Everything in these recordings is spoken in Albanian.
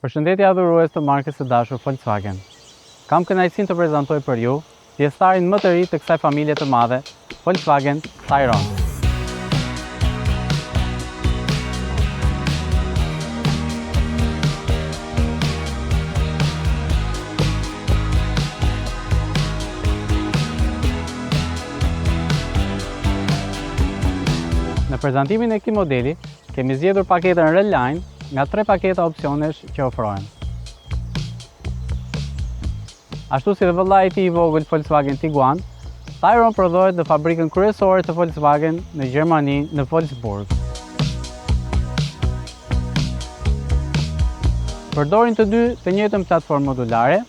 Përshëndetje adhurues të markës së dashur Volkswagen. Kam kënaqësinë të prezantoj për ju pjesëtarin më të ri të kësaj familje të madhe, Volkswagen Tayron. Në prezantimin e këtij modeli, kemi zgjedhur paketën Reline nga 3 paketa opsionesh që ofrohen. Ashtu si dhe vëllai i tij i vogël Volkswagen Tiguan, Tayron prodhohet në fabrikën kryesore të Volkswagen në Gjermani, në Wolfsburg. Përdorin të dy të njëjtën platformë modulare,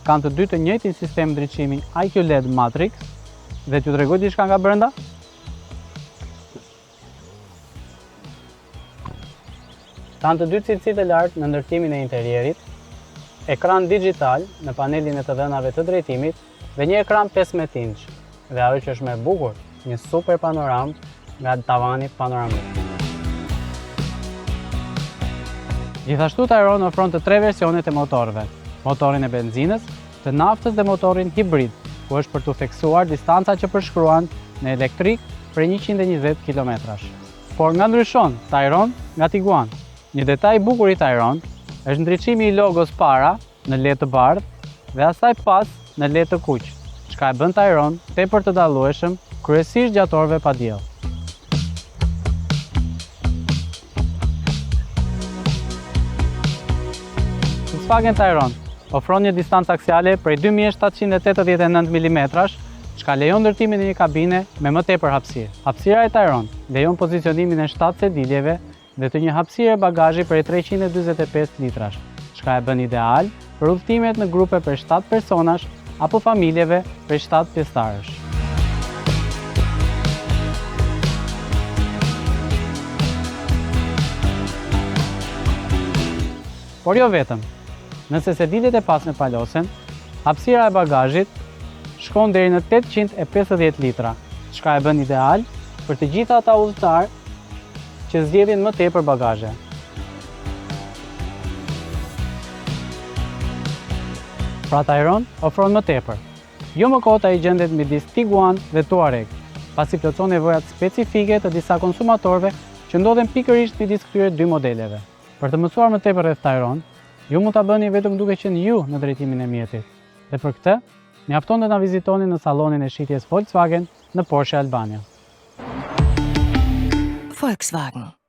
kanë të dy të njëjtin sistem ndriçimi IQ LED Matrix dhe t'ju tregoj diçka nga brenda. Kanë të dy cilësi të lartë në ndërtimin e interierit, ekran digital në panelin e të dhënave të drejtimit dhe një ekran 15 inch. Dhe ajo që është më e bukur, një super panoram nga tavani panoramik. Gjithashtu Tayron ofron të 3 versionet e motorëve: motorin e benzinës, të naftës dhe motorin hibrid, ku është për të theksuar distanca që përshkruan në elektrik për 120 km/h. Por nga ndryshon Tayron nga Tiguan. Një detaj i bukur i Tayron është ndriçimi i logos para në LED të bardhë dhe asaj pas në LED të kuq, çka e bën Tayron tepër të dallueshëm, kryesisht gjatë orëve pa diell. Volkswagen Tayron ofron një distancë aksiale prej 2789 mm, çka lejon ndërtimin e një kabine me më tepër hapësirë. Hapësira e Tayron lejon pozicionimin e 7 sediljeve dhe të një hapësire bagazhi prej 345 litrash, çka e bën ideal për udhëtimet në grupe për 7 personash apo familjeve për 7 pjesëtarësh. Por jo vetëm, nëse sediljet e pasme palosen, hapësira e bagazhit shkon deri në 850 litra, çka e bën ideal për të gjitha ata udhëtar që zgjedhin më tepër bagazhe. Pra Tayron ofron më tepër. Jo më kot ai gjendet midis Tiguan dhe Touareg, pasi plotëson nevojat specifike të disa konsumatorëve që ndodhen pikërisht midis këtyre dy modeleve. Për të mësuar më tepër rreth Tayron, ju mund ta bëni vetëm duke qenë ju në drejtimin e mjetit. Dhe për këtë, mjafton të na vizitoni në sallonin e shitjes Volkswagen në Porsche Albania. Volkswagen.